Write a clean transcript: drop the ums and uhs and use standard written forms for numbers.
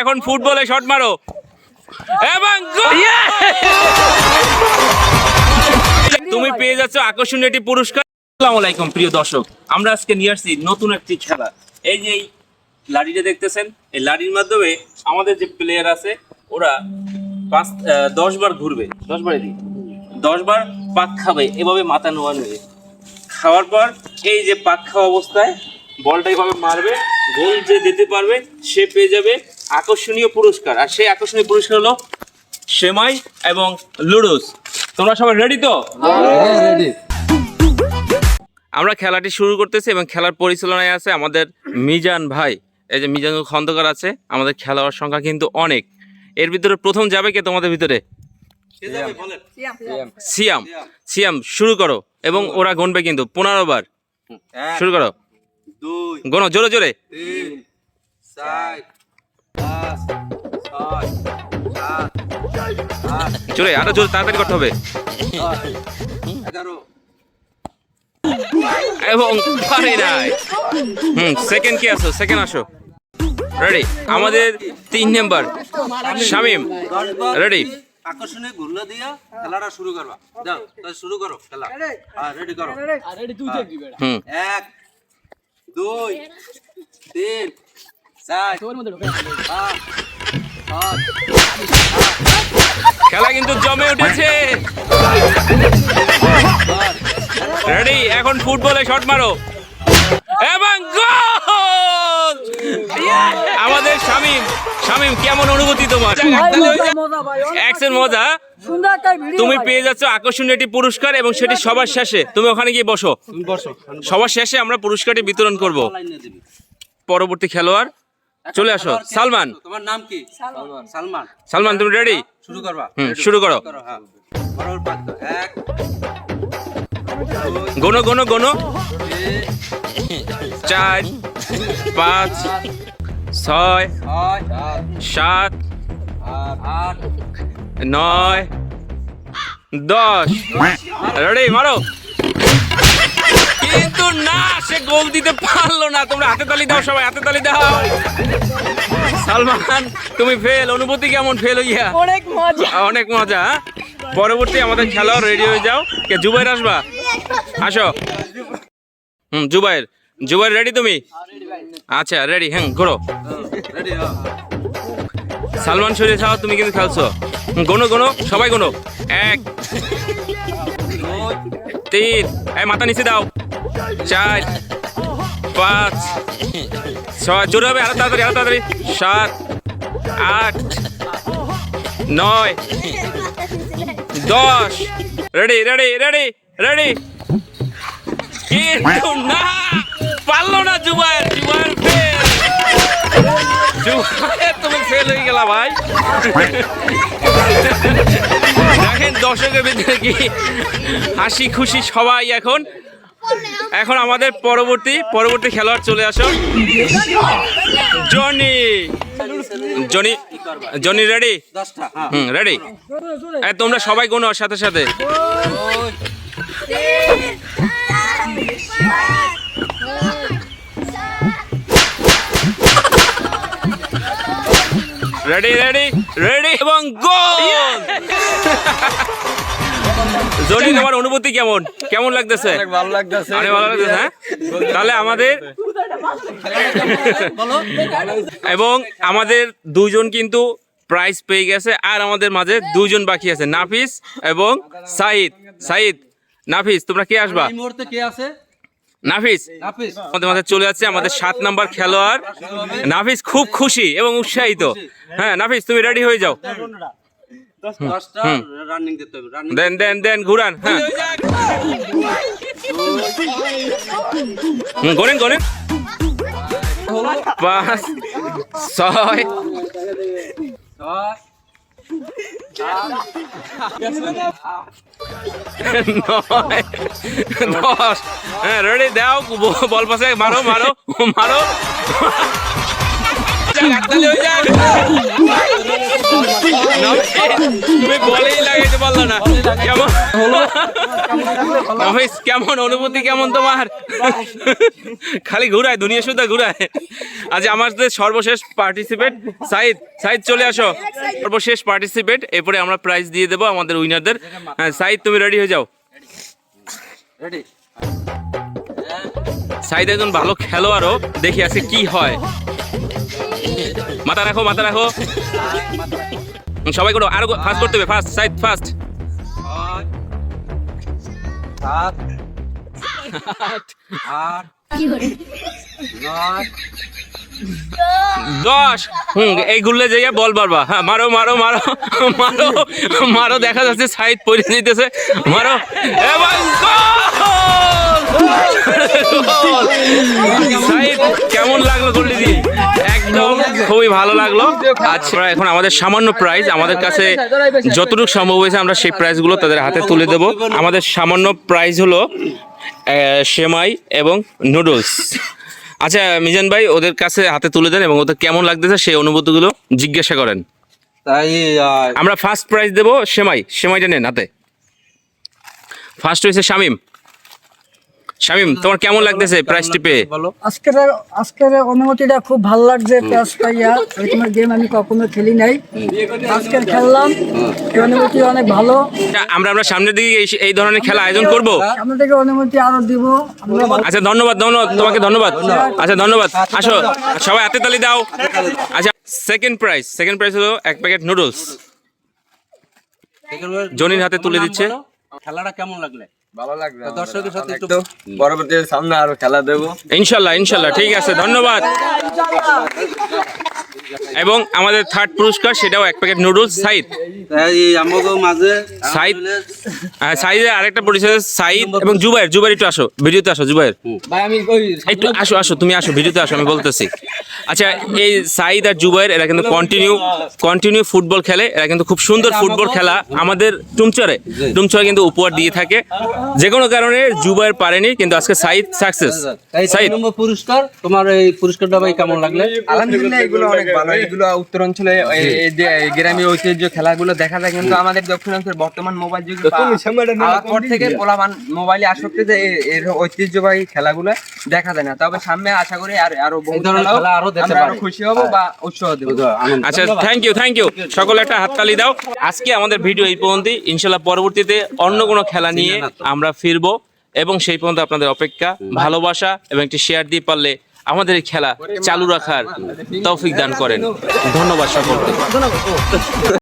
এখন ফুটবলে শট মারো এবং তুমি পেয়ে যাচ্ছ আকর্ষণীয় একটি পুরস্কার। আসসালামু আলাইকুম প্রিয় দর্শক, আমরা আজকে নিয়ে আসছি নতুন একটি খেলা। এই যে এই লাঠিটা দেখতেছেন, এই লাঠির মাধ্যমে আমাদের যে প্লেয়ার আছে ওরা 10 বার ঘুরবে, 10 বার পাক খাবে, এভাবে মাথা নোয়া নিয়ে খাওয়ার পর এই যে পাক খাওয়া অবস্থায় বলটা এইভাবে মারবে, গোল যে দিতে পারবে সে পেয়ে যাবে আকর্ষণীয় পুরস্কার। আর সেই আকর্ষণীয় পুরস্কার হলো সেমাই এবং লুডোস। তোমরা সবাই রেডি তো? রেডি। আমরা খেলাটি শুরু করতেছি এবং খেলার পরিচালনায় আছে আমাদের মিজান ভাই। এই যে মিজান খন্দকার আছে। আমাদের খেলোয়াড় সংখ্যা কিন্তু অনেক। এর ভিতরে প্রথম যাবে কে তোমাদের ভিতরে? সিয়াম। সিয়াম শুরু করো এবং ওরা গুনবে কিন্তু 15 বার। শুরু করো। 2 গোনো জোরে জোরে। 3 4 5 6 7 জোরে, আরো জোরে, তাড়াতাড়ি করতে হবে। 11 এবং পারে নাই। সেকেন্ড কে আসো? সেকেন্ড আসো। রেডি? আমাদের 3 নাম্বার শামিম। রেডি? আকর্ষণীয় ঘুরলা দিয়া খেলাটা শুরু করবা। যাও, তাহলে শুরু করো খেলা। হ্যাঁ, রেডি করো। রেডি তুই দেখবি বেটা 1 2 3 4 তোর মধ্যে ঢোকে 5 6 খেলা কিন্তু জমে উঠেছে। রেডি? এখন ফুটবলে শট মারো এবং গোল! আমাদের শামিম। শামিম, কেমন অনুভূতি তোমার? এক্সের মজা। তুমি পেয়ে যাচ্ছ আকর্ষণীয় একটি পুরস্কার এবং সেটি সবার শেষে। তুমি ওখানে গিয়ে বসো। তুমি বসো। সবার শেষে আমরা পুরস্কারটি বিতরণ করব। পরবর্তী খেলোয়াড় চলে আসো। সালমান। তোমার নাম কি? সালমান। সালমান, তুমি রেডি? শুরু করবা। শুরু করো। হ্যাঁ। বরাবর পাক দাও। 1 গোনো গোনো গোনো। 2 4 5 6 7 8 9 10। রেডি? মারো। কিন্তু না, সে গোল দিতে পারলো না। তোমরা হাতে তালি দাও, সবাই হাতে তালি দাও। সালমান, তুমি ফেল। অনুভূতি কেমন ফেল হইয়া? অনেক মজা অনেক মজা। পরবর্তী আমাদের খেলোয়াড় রেডি হয়ে যাও। কে জুবাইর আসবা? আসো। জুবাইর। জুবাইর রেডি তুমি? আচ্ছা রেডি। হ্যাঁ, ঘোরো। রেডি। সালমান সরিয়ে যাও, তুমি কিন্তু খেলছো। গোনো গোনো, সবাই গোনো। 1 3, এই মাথা নিচে দাও। 4 5 6, জোরে হবে, আরো তাড়াতাড়ি, আরো তাড়াতাড়ি। 7 8 9 10। Ready ready ready ready. কিন্তু না, পারলো না জুবাইর। জুবাইর ফেল। জুবাইর, তুমি ফেল হয়ে গেলা ভাই। দেখেন দর্শকের ভিতরে কি হাসি খুশি সবাই। এখন আমাদের পরবর্তী খেলোয়াড় চলে আসো। জনি। জনি। Johnny ready? 10টা। হ্যাঁ। রেডি? তোমরা সবাই গোনো সাথে সাথে। রেডি রেডি রেডি এবং গোল! জনি, তোমার অনুভূতি কেমন? কেমন লাগতেছে? অনেক ভালো লাগতেছে অনেক ভালো লাগতেছে। হ্যাঁ, তাহলে আমাদের এবং আমাদের 2 জন কিন্তু প্রাইজ পেয়ে গেছে। আর আমাদের মাঝে 2 জন বাকি আছে, নাফিস এবং সাইদ। সাইদ, নাফিস, তোমরা কে আসবা? এই মুহূর্তে কে আছে? নাফিস নাফিস। আমাদের মাঝে চলে যাচ্ছে। আমাদের 7 নাম্বার খেলোয়াড় নাফিস খুব খুশি এবং উৎসাহিত। হ্যাঁ নাফিস, তুমি রেডি হয়ে যাও। 10টা রানিং দিতে হবে। রানিং দেন দেন দেন, ঘুরান। হ্যাঁ, গোনেন গোনেন। 5 6 9 10। হ্যাঁ, রেডি? দাও বল পাশে, মারো মারো মারো। তুমি বলেই লাগাইতে পারলো না। কেমন নাফিস, কেমন অনুভূতি, কেমন তোমার? খালি ঘুরায়, দুনিয়া শুধু ঘুরায়। আজ আমাদের সর্বশেষ পার্টিসিপেট সাইদ। সাইদ চলে আসো, সর্বশেষ পার্টিসিপেট। এরপরে আমরা প্রাইজ দিয়ে দেবো আমাদের উইনারদের। হ্যাঁ সাইদ, তুমি রেডি হয়ে যাও। রেডি। সাইদ একজন ভালো খেলোয়াড়ও, দেখি আজকে কি হয়। মাথা রাখো, মাথা রাখো, সবাই করো। আরো ফাস্ট করতে হবে, ফাস্ট সাইদ, ফাস্ট। 7 8 9 10। এই গুললে যাইয়া বল পারবা। হ্যাঁ মারো মারো মারো মারো মারো, দেখা যাচ্ছে সাইদ পড়ে যেতেছে। মারো এবং গোল! সাইদ, কেমন লাগলো গোলটি দিয়ে? একদম খুবই ভালো লাগলো। আচ্ছা, এখন আমাদের সামান্য প্রাইজ, আমাদের কাছে যতটুকু সম্ভব হয়েছে আমরা সেই প্রাইজগুলো তাদের হাতে তুলে দেব। আমাদের সামান্য প্রাইজ হলো সেমাই এবং নুডলস। আচ্ছা মিজান ভাই, ওদের কাছে হাতে তুলে দেন এবং ওদের কেমন লাগতেছে সেই অনুভূতিগুলো জিজ্ঞাসা করেন। তাই আমরা ফার্স্ট প্রাইজ দেবো সেমাই। সেমাইটা নেন হাতে। ফার্স্ট হয়েছে শামিম। শামিম, তোমার কেমন লাগতেছে প্রাইজটি পেয়ে? বলো। আজকের অনুমতিটা খুব ভালো লাগছে। প্রাইজ পাইয়া এরকম গেম আমি কখনো খেলি নাই, আজকের খেললাম। এই অনুমতি অনেক ভালো। আমরা সামনের দিকে এই ধরনের খেলা আয়োজন করব। সামনে থেকে অনুমতি আরো দিব আমরা। আচ্ছা ধন্যবাদ, ধন্যবাদ তোমাকে, ধন্যবাদ। আচ্ছা ধন্যবাদ, আসো সবাই হাতে তালি দাও। আচ্ছা সেকেন্ড প্রাইজ হলো 1 প্যাকেট নুডলস। জনির হাতে তুলে দিচ্ছে। খেলাটা কেমন লাগলে? ভালো লাগবে। দর্শকের সাথে একটু পরবর্তী সামনে আরো খেলা দেবো ইনশাল্লাহ ইনশাল্লাহ, ঠিক আছে, ধন্যবাদ। এবং আমাদের থার্ড পুরস্কার, সেটাও 1 প্যাকেট নুডলস। সাইদ, তাই আমাদের মাঝে সাইদ, সাইদের আরেকটা পরিচয় সাইদ এবং জুবাইর। জুবাইর একটু আসো, ভিডিওতে আসো জুবাইর। ভাই আমি ওই একটু আসো আসো, তুমি আসো, ভিডিওতে আসো, আমি বলতেছি। আচ্ছা, এই সাইদ আর জুবাইর এরা কিন্তু কন্টিনিউ ফুটবল খেলে। এরা কিন্তু খুব সুন্দর ফুটবল খেলা আমাদের টুমচরে কিন্তু উপহার দিয়ে থাকে। যে কোনো কারণে জুবাইর পারেনি, কিন্তু আজকে সাইদ সাকসেস। সাইদ, নম্বর পুরস্কার, তোমার এই পুরস্কারটা ভাই কেমন লাগলে? আলহামদুলিল্লাহ এগুলো অনেক ভালো। এগুলো উত্তর অঞ্চলে এই যে গ্রামীণ ঐতিহ্য খেলাগুলো দেখা যায়, কিন্তু আমাদের দক্ষিণাঞ্চলের বর্তমান মোবাইল যুগে আওয়ার পর থেকে পোলাপান মোবাইলে আসক্তি যে এর ঐতিহ্যবাহী খেলাগুলো দেখা যায় না। তবে সামনে আশা করি আরো বহু খেলা আরো দেখতে আমরা আরো পারি। খুশি হব বা উৎসাহ দেব। আচ্ছা থ্যাংক ইউ সকলে একটা হাততালি দাও। আজকে আমাদের ভিডিও এই পর্যন্তই। ইনশাল্লাহ পরবর্তীতে অন্য কোনো খেলা নিয়ে আমরা ফিরবো, এবং সেই পর্যন্ত আপনাদের অপেক্ষা, ভালোবাসা এবং একটি শেয়ার দিয়ে পারলে আমাদের এই খেলা চালু রাখার তৌফিক দান করেন। ধন্যবাদ সকলকে।